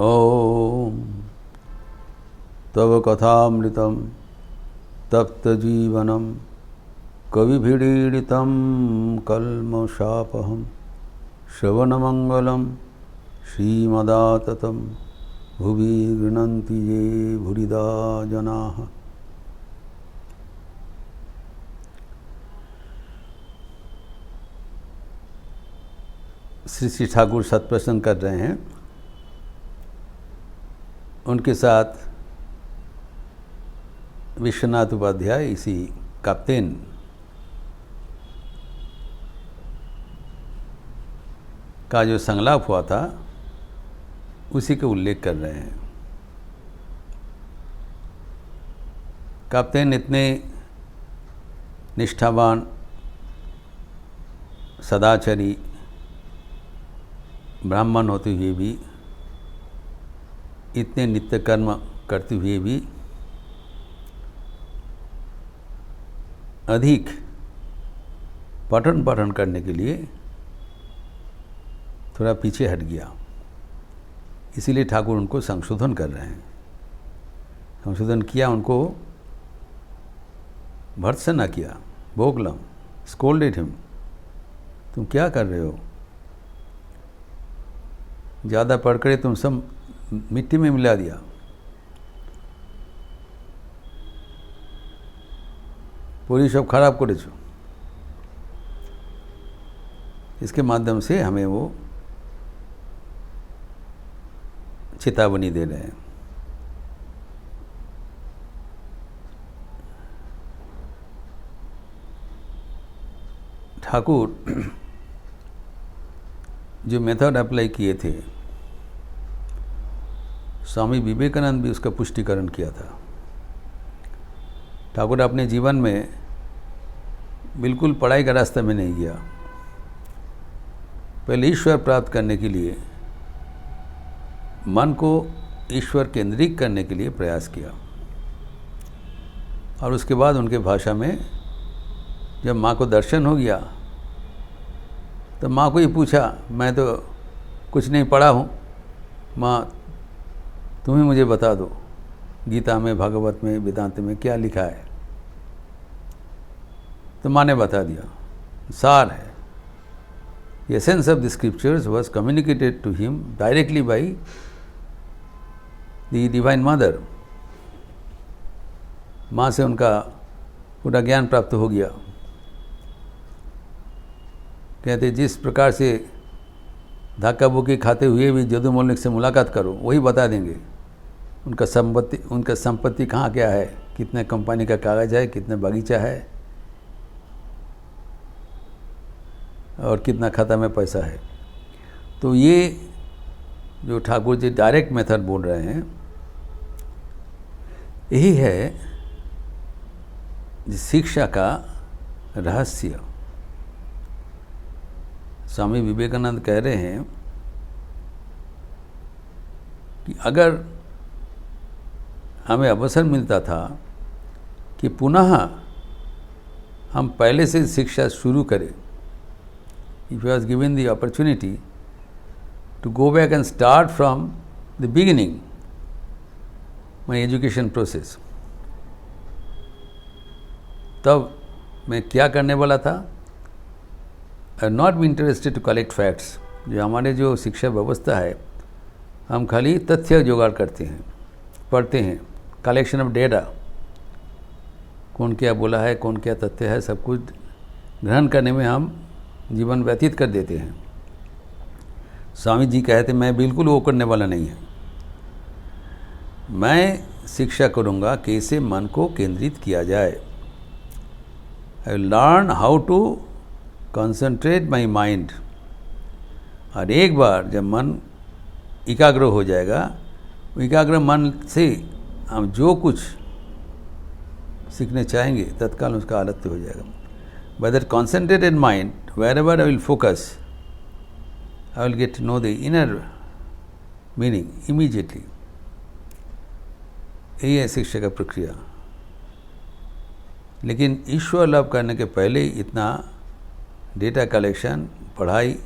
ओम तव कथामृतं तप्तजीवनं कविभिरीडितं कल्मषापहं श्रवणमंगलं श्रीमदाततं भुवि गृह्णन्ति ये भूरिदा जनाः। श्री श्री ठाकुर सत्प्रसंग कर रहे हैं। उनके साथ विश्वनाथ उपाध्याय इसी कैप्टन का जो संलाप हुआ था उसी का उल्लेख कर रहे हैं। कैप्टन इतने निष्ठावान, सदाचारी ब्राह्मण होते हुए भी, इतने नित्य कर्म करते हुए भी अधिक पठन पाठन करने के लिए थोड़ा पीछे हट गया। इसीलिए ठाकुर उनको संशोधन कर रहे हैं। संशोधन किया, उनको भर्त्सना किया, बोगलम, स्कोल्डेड हिम, तुम क्या कर रहे हो, ज़्यादा पढ़ कर तुम सब मिट्टी में मिला दिया। पूरी सब खराब करेছো। इसके माध्यम से हमें वो चेतावनी दे रहे हैं। ठाकुर जो मेथड अप्लाई किए थे, स्वामी विवेकानंद भी उसका पुष्टिकरण किया था। ठाकुर अपने जीवन में बिल्कुल पढ़ाई का रास्ता में नहीं गया। पहले ईश्वर प्राप्त करने के लिए, मन को ईश्वर केंद्रित करने के लिए प्रयास किया। और उसके बाद उनके भाषा में जब माँ को दर्शन हो गया तो माँ को ही पूछा, मैं तो कुछ नहीं पढ़ा हूँ, माँ तुम ही मुझे बता दो, गीता में, भागवत में, वेदांत में क्या लिखा है। तो माँ ने बता दिया, सार है। The essence of the scriptures was communicated to him directly by the Divine Mother. माँ से उनका पूरा ज्ञान प्राप्त हो गया। कहते जिस प्रकार से धक्का बुक्की खाते हुए भी जदू मौलिक से मुलाकात करो, वही बता देंगे उनका संपत्ति कहाँ क्या है, कितने कंपनी का कागज़ है, कितने बगीचा है और कितना खाता में पैसा है। तो ये जो ठाकुर जी डायरेक्ट मेथड बोल रहे हैं, यही है शिक्षा का रहस्य। स्वामी विवेकानंद कह रहे हैं कि अगर हमें अवसर मिलता था कि पुनः हम पहले से शिक्षा शुरू करें, if he was given the opportunity to go back and start from the beginning my education process, तब मैं क्या करने वाला था। I am not be interested to collect facts। जो हमारे जो शिक्षा व्यवस्था है, हम खाली तथ्य जुगाड़ करते हैं, पढ़ते हैं, कलेक्शन ऑफ डेटा, कौन क्या बोला है, कौन क्या तथ्य है, सब कुछ ग्रहण करने में हम जीवन व्यतीत कर देते हैं। स्वामी जी कहते मैं बिल्कुल वो करने वाला नहीं है। मैं शिक्षा करूँगा कैसे मन को केंद्रित किया जाए। I will learn how to concentrate my mind. और एक बार जब मन एकाग्र हो जाएगा, एकाग्र मन से हम जो कुछ सीखने चाहेंगे तत्काल उसका आलस्य हो जाएगा। By that concentrated mind, wherever I will focus, I will get to know the inner meaning immediately. यही है शिक्षा का प्रक्रिया। लेकिन ईश्वर लाभ करने के पहले इतना डेटा कलेक्शन, पढ़ाई,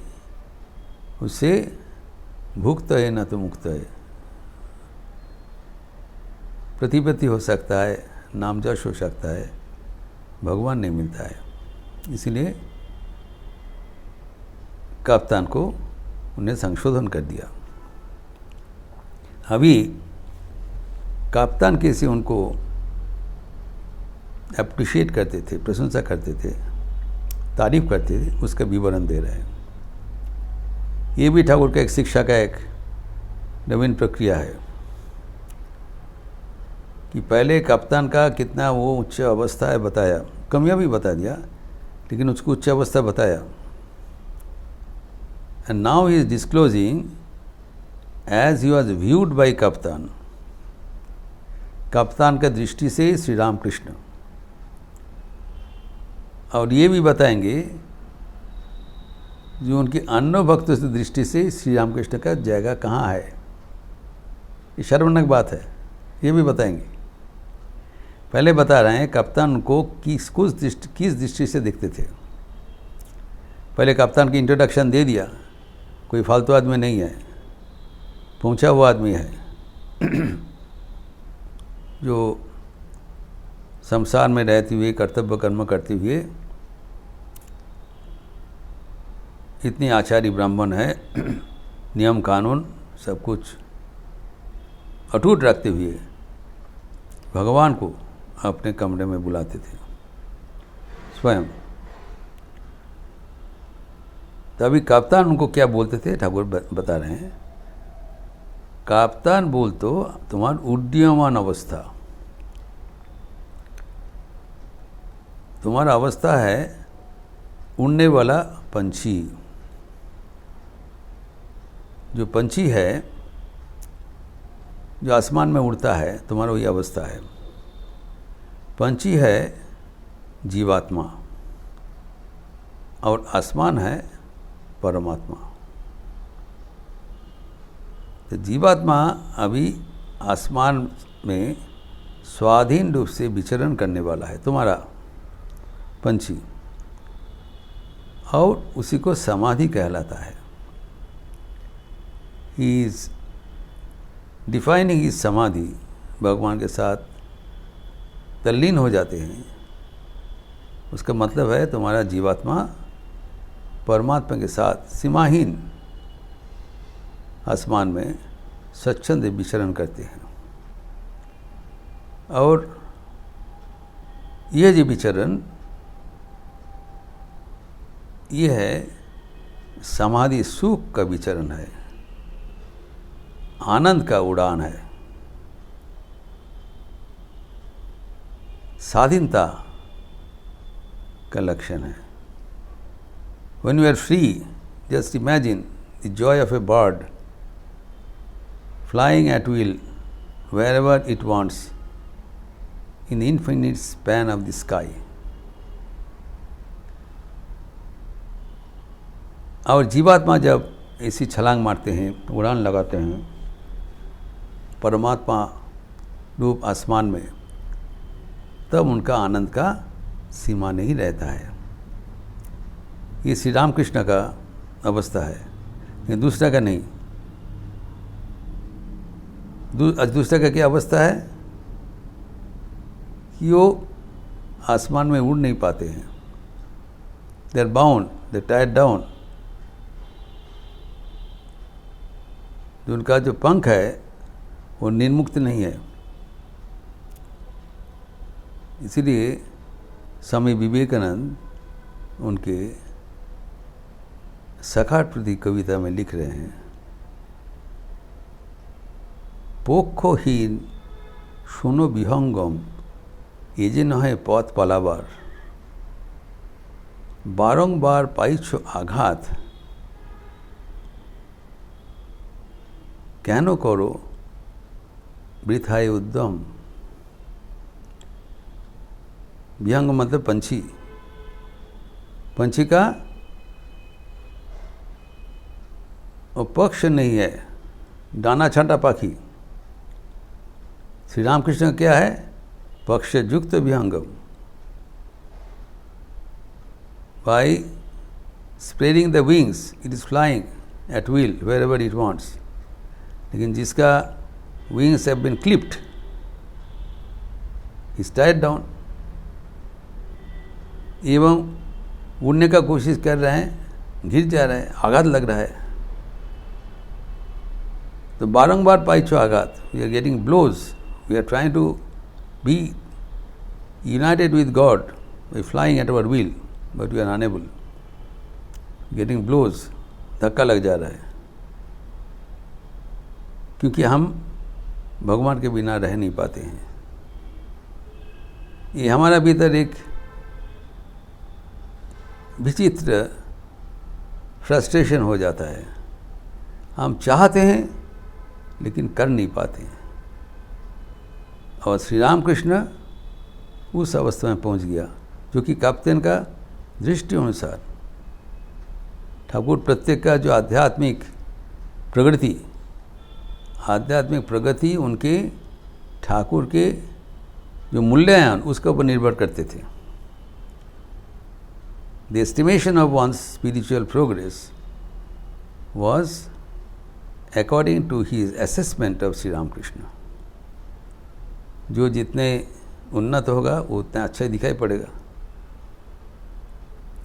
उससे भुक्त है ना तो मुक्त है। प्रतिपत्ति हो सकता है, नाम जश हो सकता है, भगवान नहीं मिलता है। इसलिए कप्तान को उन्हें संशोधन कर दिया। अभी कप्तान कैसे उनको अप्रिशिएट करते थे, प्रशंसा करते थे, तारीफ करते थे, उसका विवरण दे रहे हैं। ये भी ठाकुर का एक शिक्षा का एक नवीन प्रक्रिया है कि पहले कप्तान का कितना वो उच्च अवस्था है बताया, कमियां भी बता दिया, लेकिन उसको उच्च अवस्था बताया। And now he is disclosing as he was viewed by कप्तान, कप्तान का दृष्टि से श्री रामकृष्ण। और ये भी बताएंगे जो उनकी अन्य भक्तों की दृष्टि से श्री रामकृष्ण का जगह कहाँ है। ये शर्मनाक बात है, ये भी बताएंगे। पहले बता रहे हैं कप्तान को किस दृष्टि से देखते थे। पहले कप्तान की इंट्रोडक्शन दे दिया, कोई फालतू आदमी नहीं है, पहुंचा हुआ आदमी है जो संसार में रहते हुए कर्तव्य कर्म करते हुए इतनी आचार्य ब्राह्मण है, नियम कानून सब कुछ अटूट रखते हुए भगवान को अपने कमरे में बुलाते थे स्वयं। तभी कप्तान उनको क्या बोलते थे, ठाकुर बता रहे हैं, कप्तान बोल तो तुम्हारी उड्डीयमान अवस्था, तुम्हारा अवस्था है उड़ने वाला पंछी। जो पंछी है जो आसमान में उड़ता है, तुम्हारा वही अवस्था है। पंछी है जीवात्मा और आसमान है परमात्मा। तो जीवात्मा अभी आसमान में स्वाधीन रूप से विचरण करने वाला है, तुम्हारा पंछी, और उसी को समाधि कहलाता है। ही इज डिफाइनिंग इज समाधि, भगवान के साथ तल्लीन हो जाते हैं। उसका मतलब है तुम्हारा जीवात्मा परमात्मा के साथ सीमाहीन आसमान में स्वच्छंद विचरण करते हैं। और यह जो विचरण ये है समाधि सुख का विचरण है, आनंद का उड़ान है, स्वाधीनता का लक्षण है। When you are free, just imagine the joy of a bird flying at will wherever it wants in the infinite span of the sky. और जीवात्मा जब ऐसी छलांग मारते हैं, उड़ान लगाते हैं परमात्मा रूप आसमान में, तब उनका आनंद का सीमा नहीं रहता है। ये श्री रामकृष्ण का अवस्था है, ये दूसरा का नहीं। दूसरा का क्या अवस्था है कि वो आसमान में उड़ नहीं पाते हैं, they are bound, they tired down. जो उनका जो पंख है वो निर्मुक्त नहीं है। इसीलिए स्वामी विवेकानंद उनके सखाट प्रति कविता में लिख रहे हैं, पक्षहीन शोनो विहंगम ये जे नहे पथ पालाबार, बारंबार पाइछ आघात केन करो वृथाए उद्यम। विहंग मतलब पंछी, पंछी का वो पक्ष नहीं है, दाना छांटा पाखी। श्री रामकृष्ण का क्या है, पक्ष युक्त विहंगम। By spreading the wings it is flying at will wherever it wants. लेकिन जिसका wings have been clipped, is tired down, एवं उड़ने का कोशिश कर रहे हैं, गिर जा रहे हैं, आघात लग रहा है। तो बारंबार पाइछो आघात, we are getting blows, we are trying to be united with God by flying at our will, but we are unable, getting blows, धक्का लग जा रहा है, क्योंकि हम भगवान के बिना रह नहीं पाते हैं। ये हमारा भीतर एक विचित्र फ्रस्ट्रेशन हो जाता है, हम चाहते हैं लेकिन कर नहीं पाते हैं। और श्री राम कृष्ण उस अवस्था में पहुंच गया जो कि कैप्टन का दृष्टि अनुसार ठाकुर प्रत्येक का जो आध्यात्मिक प्रगति उनके ठाकुर के जो मूल्यांकन उसके ऊपर निर्भर करते थे। The estimation of one's spiritual progress was according to his assessment of Sri Ramakrishna. जो जितने उन्नत होगा वो उतना अच्छा दिखाई पड़ेगा।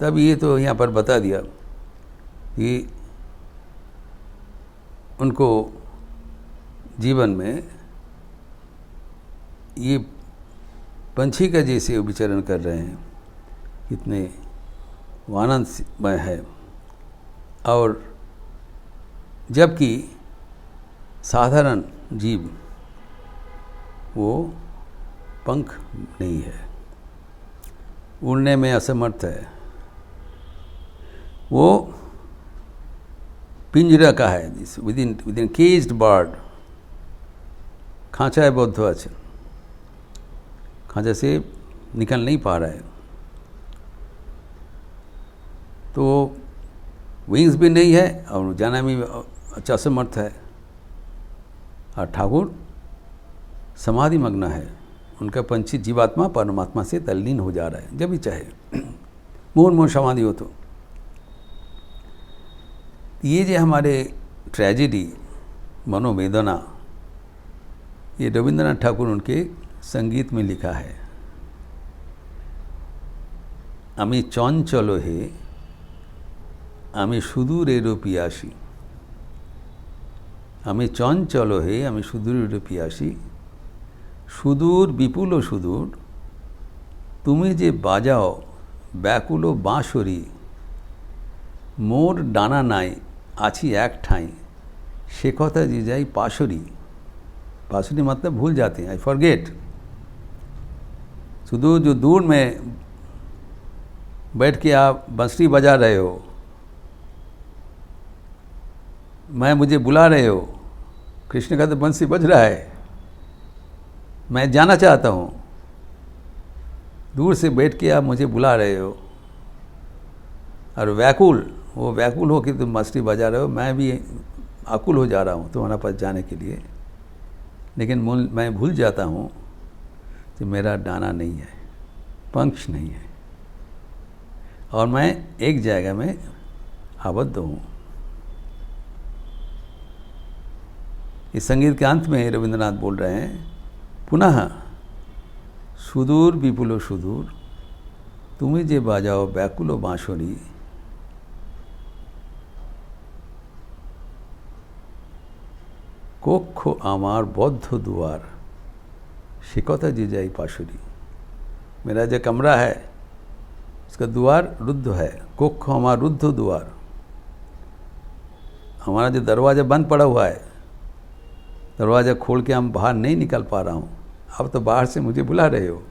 तब ये तो यहाँ पर बता दिया कि उनको जीवन में ये पंछी का जैसे विचरण कर रहे हैं, कितने आनंदमय है, और जबकि साधारण जीव वो पंख नहीं है, उड़ने में असमर्थ है, वो पिंजरा का है, विदिन केज्ड बर्ड, खांचा है बौद्ध वचन, खांचा से निकल नहीं पा रहा है, तो विंग्स भी नहीं है और जाना भी अच्छा समर्थ है। और ठाकुर समाधि मग्न है, उनका पंछी जीवात्मा परमात्मा से तल्लीन हो जा रहा है जब भी चाहे, मोर समाधि हो। तो ये जो हमारे ट्रेजेडी मनोवेदना, ये रविंद्रनाथ ठाकुर उनके संगीत में लिखा है। आमी चंचल हे आमी सुदूरेरो पियासी, आमी चंचल हे आमी सुदूरेरो पियासी, सुदूर विपुल सुदूर तुमी जे बाजाओ ব্যাকুলো বাঁশরি, মোর ডানা নাই आछी एक ठाई, से कथा जे जाई पाशरी। पाशरी मतलब भूल जाते हैं, आई फॉरगेट। सुदूर जो दूर में बैठ के आप बंसरी बजा रहे हो, मैं मुझे बुला रहे हो, कृष्ण का तो बंसी बज रहा है, मैं जाना चाहता हूँ, दूर से बैठ के आप मुझे बुला रहे हो। और व्याकुल, वो व्याकुल हो कि तुम बंसरी बजा रहे हो, मैं भी आकुल हो जा रहा हूँ तुम्हारा पास जाने के लिए, लेकिन मैं भूल जाता हूँ कि मेरा डाना नहीं है, पंख नहीं है, और मैं एक जगह में आबद्ध हूँ। इस संगीत के अंत में रविंद्रनाथ बोल रहे हैं, पुनः सुदूर विपुलो सुदूर तुम्हें जे बाजाओ व्याकुलो बांसुरी, कक्ष आमार बद्ध दुआर, से कथा जे जाई पाशुरी। मेरा जो कमरा है उसका द्वार रुद्ध है, कक्ष हमार रुद्ध द्वार, हमारा जो दरवाज़ा बंद पड़ा हुआ है, दरवाज़ा खोल के हम बाहर नहीं निकल पा रहा हूँ, अब तो बाहर से मुझे बुला रहे हो।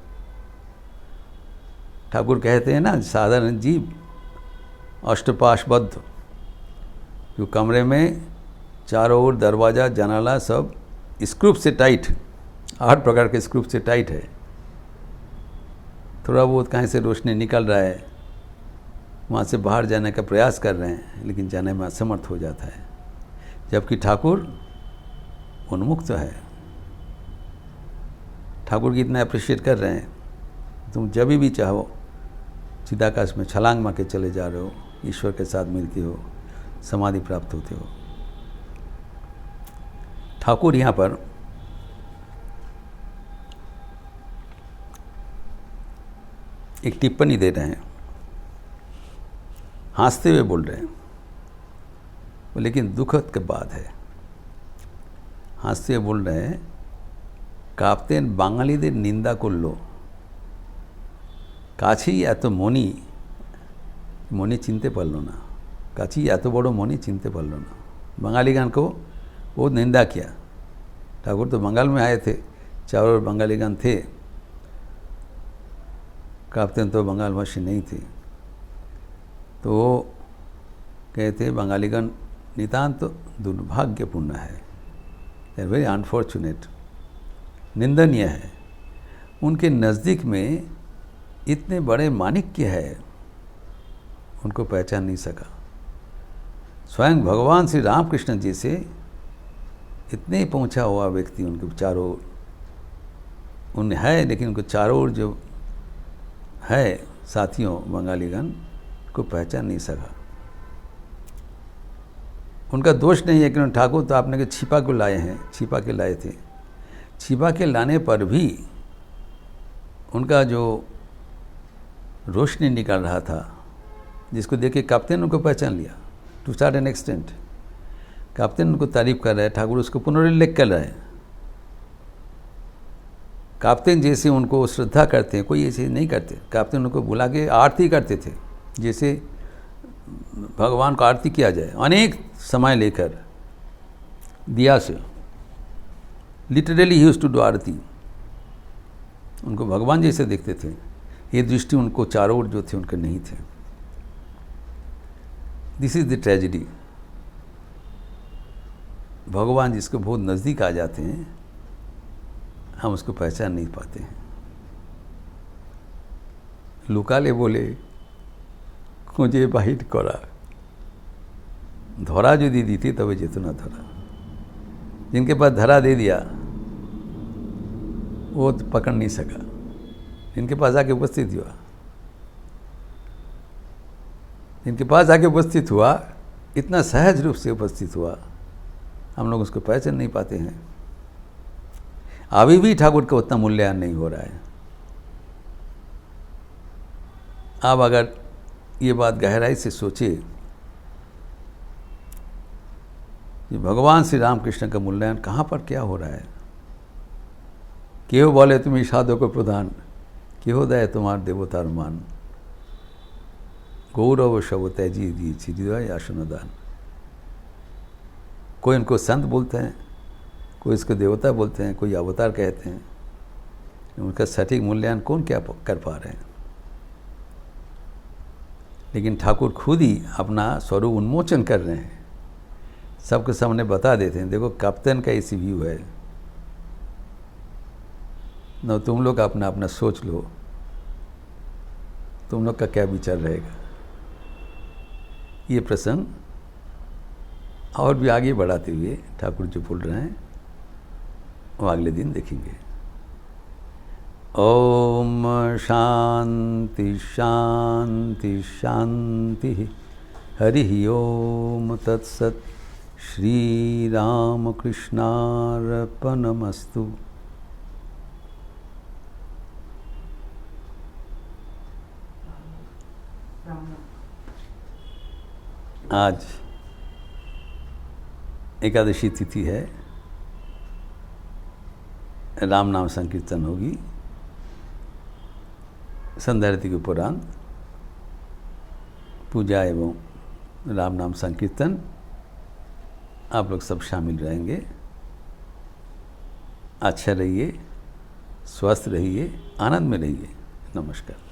ठाकुर कहते हैं ना, साधारण जीव अष्टपाशबद्ध, जो कमरे में चारों ओर दरवाज़ा जनाला सब स्क्रूप से टाइट, 8 प्रकार के स्क्रूप से टाइट है, थोड़ा बहुत कहीं से रोशनी निकल रहा है, वहाँ से बाहर जाने का प्रयास कर रहे हैं, लेकिन जाने में असमर्थ हो जाता है। जबकि ठाकुर उन्मुक्त है, ठाकुर की इतना अप्रिशिएट कर रहे हैं, तुम जब भी चाहो चिदाकाश में छलांग मार के चले जा रहे हो, ईश्वर के साथ मिलते हो, समाधि प्राप्त होते हो। ठाकुर यहाँ पर एक टिप्पणी दे रहे हैं, हंसते हुए बोल रहे हैं, लेकिन दुखद की बात है। हंसते हुए बोल रहे हैं, কাপ্তেন বাঙালিদের নিন্দা করল, কাছেই এত মণি, মণি চিনতে পারল না, কাছেই এত বড় মণি চিনতে পারল না। बंगालीगण को बहुत निंदा किया। ठाकुर तो बंगाल में आए थे, चारों ओर बंगालीगण थे, काप्तेन तो बंगाल भाषी नहीं थे। तो वो कहते बंगालीगण नितांत दुर्भाग्यपूर्ण है, दे आर वेरी अनफॉर्चुनेट, निंदनीय है। उनके नज़दीक में इतने बड़े माणिक्य है, उनको पहचान नहीं सका। स्वयं भगवान श्री रामकृष्ण जी से इतने पहुंचा हुआ व्यक्ति उनके चारों ओर उन है, लेकिन उनको चारों ओर जो है साथियों बंगालीगण को पहचान नहीं सका। उनका दोष नहीं है कि उन्होंने ठाकुर तो आपने के छिपा को लाए हैं, छिपा के लाए थे। छिपा के लाने पर भी उनका जो रोशनी निकल रहा था, जिसको देख के काप्तेन उनको पहचान लिया टू सर्टेन एक्सटेंट। काप्तेन उनको तारीफ कर रहे हैं, ठाकुर उसको पुनरुल्लेख कर रहे हैं। काप्तेन जैसे उनको श्रद्धा करते हैं, कोई ऐसे नहीं करते। काप्तेन उनको बुला के आरती करते थे, जैसे भगवान को आरती किया जाए, अनेक समय लेकर दिया से, लिटरली ही यूज्ड टू डू आरती। उनको भगवान जैसे देखते थे। ये दृष्टि उनको चारों ओर जो थे उनके नहीं थे। This is the tragedy. भगवान जिसको बहुत नज़दीक आ जाते हैं, हम उसको पहचान नहीं पाते हैं। लुकाले बोले खुঁজে বাহির করা, धरा यदि दीते तबे जेत ना धरा। जिनके पास धरा दे दिया वो तो पकड़ नहीं सका, जिनके पास आके उपस्थित हुआ, जिनके पास आके उपस्थित हुआ, इतना सहज रूप से उपस्थित हुआ, हम लोग उसको पहचान नहीं पाते हैं। अभी भी ठाकुर का उतना मूल्यांकन नहीं हो रहा है। अब अगर ये बात गहराई से सोचे कि भगवान श्री रामकृष्ण का मूल्यांकन कहाँ पर क्या हो रहा है। केहो बोले तुम ईशादो को प्रधान, केहो दय तुम्हार देवतार मान, गौरव शव तैजी दी हृदय आसनदान। कोई उनको संत बोलते हैं, कोई इसको देवता बोलते हैं, कोई अवतार कहते हैं। उनका सटीक मूल्यांकन कौन क्या कर पा रहे हैं। लेकिन ठाकुर खुद ही अपना स्वरूप उन्मोचन कर रहे हैं, सबके सामने बता देते हैं, देखो काप्तेन का ऐसी व्यू है न, तुम लोग अपना अपना सोच लो, तुम लोग का क्या विचार रहेगा। ये प्रसंग और भी आगे बढ़ाते हुए ठाकुर जो बोल रहे हैं वो अगले दिन देखेंगे। ओम शांति शांति शांति। हरि ओम तत्सत। श्री राम कृष्णार्पणमस्तु। आज एकादशी तिथि है, राम नाम संकीर्तन होगी, संध्या आरती के उपरांत पूजा एवं राम नाम संकीर्तन। आप लोग सब शामिल रहेंगे। अच्छा रहिए, स्वस्थ रहिए, आनंद में रहिए। नमस्कार।